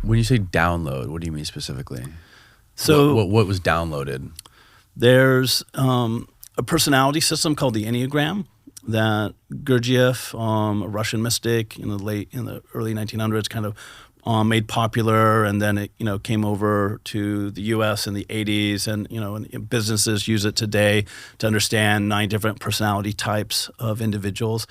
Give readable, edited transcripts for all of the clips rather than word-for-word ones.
When you say download, what do you mean specifically? So what was downloaded? there's a personality system called the Enneagram that Gurdjieff, a Russian mystic in the early 1900s, kind of made popular, and then it came over to the U.S. in the 80s, and businesses use it today to understand 9 different personality types of individuals.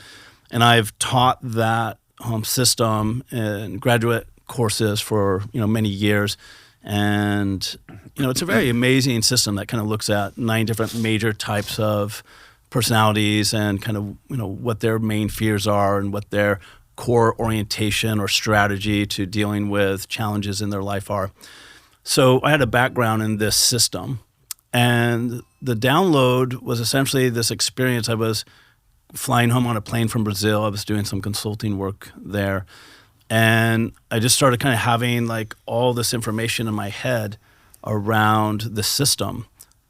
And I've taught that system in graduate courses for many years, and it's a very amazing system that kind of looks at 9 different major types of personalities and kind of what their main fears are and what their core orientation or strategy to dealing with challenges in their life are. So I had a background in this system, and the download was essentially this experience. I was flying home on a plane from Brazil. I was doing some consulting work there, and I just started kind of having like all this information in my head around the system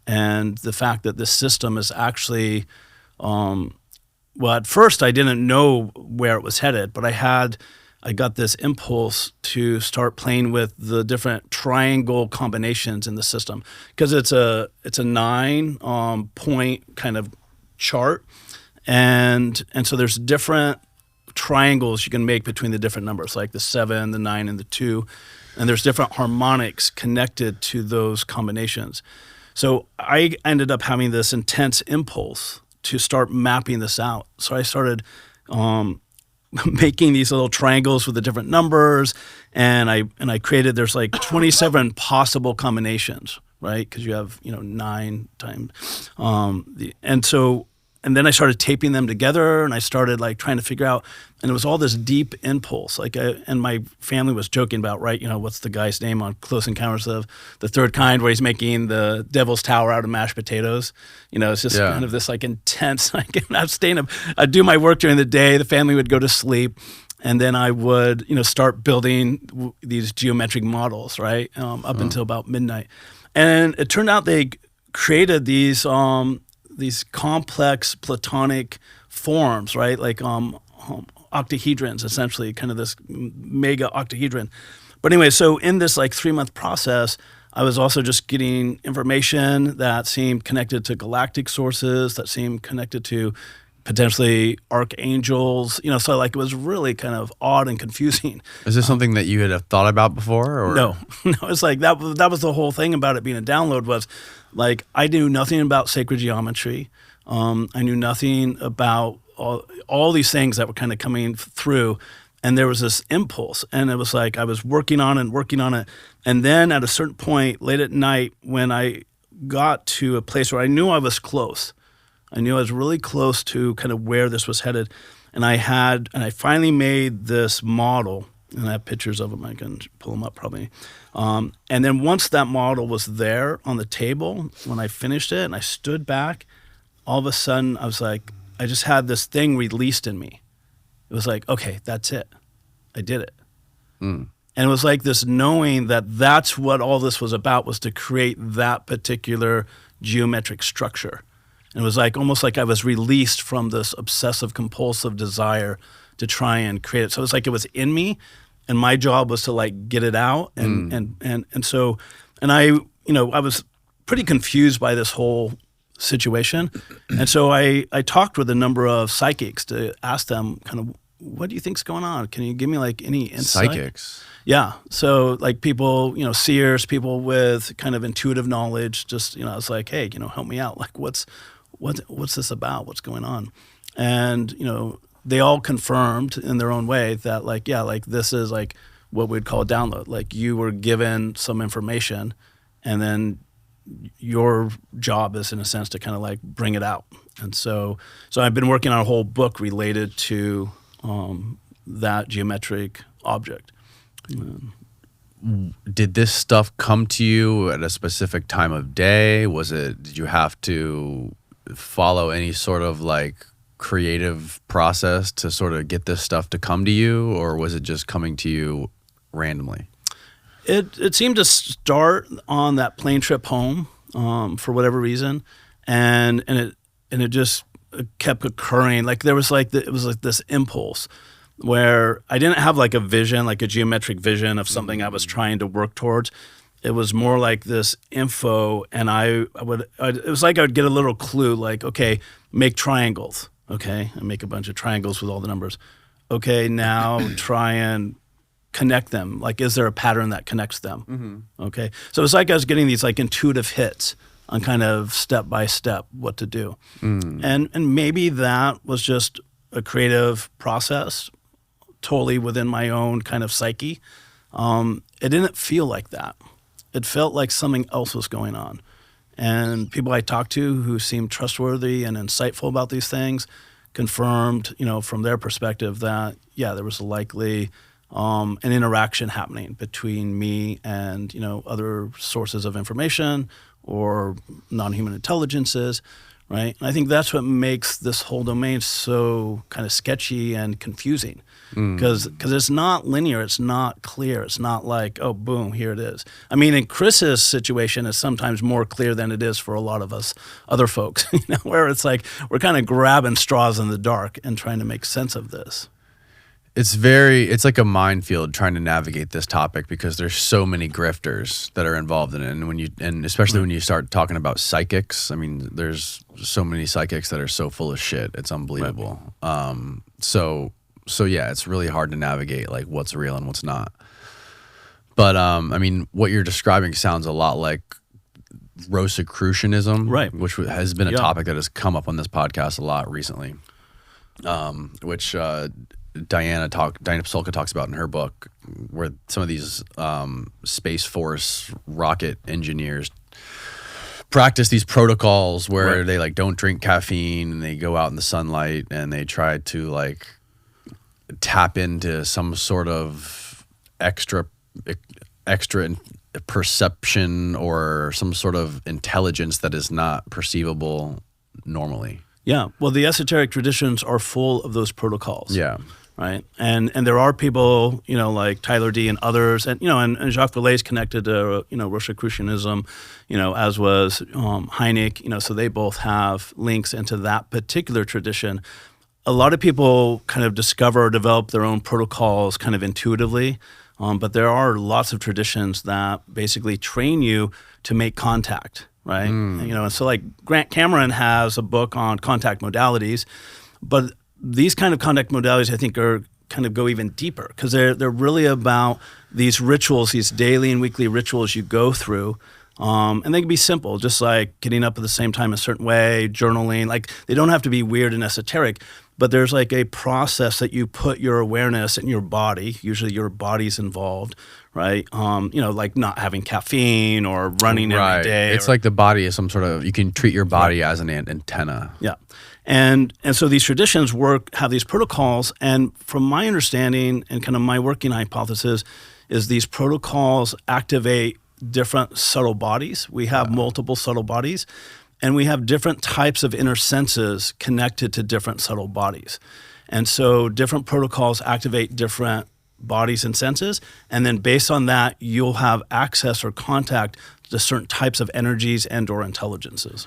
and the fact that this system is actually well, at first I didn't know where it was headed, but I got this impulse to start playing with the different triangle combinations in the system, because it's a 9 point kind of chart, and so there's different triangles you can make between the different numbers, like the 7, the 9, and the 2, and there's different harmonics connected to those combinations. So I ended up having this intense impulse to start mapping this out. So I started making these little triangles with the different numbers, and I created, there's like 27 possible combinations, right? Because you have 9 times, and then I started taping them together, and I started like trying to figure out, and it was all this deep impulse. And my family was joking about, right? What's the guy's name on Close Encounters of the Third Kind, where he's making the Devil's Tower out of mashed potatoes? It's just kind of this like intense. Like, I'd do my work during the day. The family would go to sleep, and then I would start building these geometric models, right? Up until about midnight, and it turned out they created these complex Platonic forms, right? Like octahedrons, essentially, kind of this mega octahedron. But anyway, so in this like 3-month process, I was also just getting information that seemed connected to galactic sources, that seemed connected to potentially archangels, so like it was really kind of odd and confusing. Is this something that you had thought about before? Or? No, it's like that was the whole thing about it being a download, was like I knew nothing about sacred geometry. I knew nothing about all these things that were kind of coming through, and there was this impulse, and it was like I was working on it, and then at a certain point late at night, when I got to a place where I knew I was close, I knew I was really close to kind of where this was headed, and I finally made this model, and I have pictures of them. I can pull them up probably. And then once that model was there on the table, when I finished it and I stood back, all of a sudden I was like, I just had this thing released in me. It was like, okay, that's it. I did it. And it was like this knowing that that's what all this was about, was to create that particular geometric structure. And it was like almost like I was released from this obsessive compulsive desire to try and create it. So it was like it was in me, and my job was to like get it out. And so I was pretty confused by this whole situation. And so I talked with a number of psychics to ask them kind of, what do you think's going on? Can you give me like any insight? Psychics? Yeah. So like people, seers, people with kind of intuitive knowledge, just, I was like, hey, help me out. Like what's this about? What's going on? And, they all confirmed in their own way that like, yeah, like this is like what we'd call a download. Like you were given some information, and then your job is in a sense to kind of like bring it out. And so I've been working on a whole book related to that geometric object. Did this stuff come to you at a specific time of day? Did you have to follow any sort of like creative process to sort of get this stuff to come to you, or was it just coming to you randomly? It seemed to start on that plane trip home for whatever reason, and it just kept occurring. Like there was like it was like this impulse, where I didn't have like a vision, like a geometric vision of something I was trying to work towards. It was more like this info, and it was like I would get a little clue, like, okay, make triangles, okay, and make a bunch of triangles with all the numbers. Okay, now try and connect them. Like, is there a pattern that connects them? Okay, so it's like I was getting these like intuitive hits on kind of step by step what to do, and maybe that was just a creative process, totally within my own kind of psyche. It didn't feel like that. It felt like something else was going on. And people I talked to who seemed trustworthy and insightful about these things confirmed, from their perspective that, yeah, there was likely an interaction happening between me and, other sources of information or non-human intelligences, right? And I think that's what makes this whole domain so kind of sketchy and confusing, because it's not linear, it's not clear, it's not like, oh, boom, here it is. I mean, in Chris's situation, it's sometimes more clear than it is for a lot of us other folks, where it's like we're kind of grabbing straws in the dark and trying to make sense of this. It's like a minefield trying to navigate this topic because there's so many grifters that are involved in it. And especially when you start talking about psychics, I mean, there's so many psychics that are so full of shit. It's unbelievable. Right. So yeah, it's really hard to navigate like what's real and what's not. But I mean, what you're describing sounds a lot like Rosicrucianism, right? Which has been a topic that has come up on this podcast a lot recently. Which Diana Pasulka talks about in her book, where some of these Space Force rocket engineers practice these protocols where they like don't drink caffeine and they go out in the sunlight and they try to like tap into some sort of extra perception or some sort of intelligence that is not perceivable normally. Yeah, well, the esoteric traditions are full of those protocols. Yeah. Right. And there are people, like Tyler D and others, and, and Jacques Vallée's connected to, Rosicrucianism, as was Hynek, so they both have links into that particular tradition. A lot of people kind of discover or develop their own protocols kind of intuitively, but there are lots of traditions that basically train you to make contact, right? And so like Grant Cameron has a book on contact modalities, but these kind of contact modalities, I think, are kind of go even deeper because they're really about these rituals, these daily and weekly rituals you go through. And they can be simple, just like getting up at the same time a certain way, journaling. Like they don't have to be weird and esoteric, but there's like a process that you put your awareness in your body. Usually your body's involved, right? Like not having caffeine or running every day. It's like the body is some sort of, you can treat your body as an antenna. Yeah. And so these traditions have these protocols, and from my understanding and kind of my working hypothesis is these protocols activate different subtle bodies. We have multiple subtle bodies, and we have different types of inner senses connected to different subtle bodies. And so different protocols activate different bodies and senses, and then based on that, you'll have access or contact to certain types of energies and or intelligences.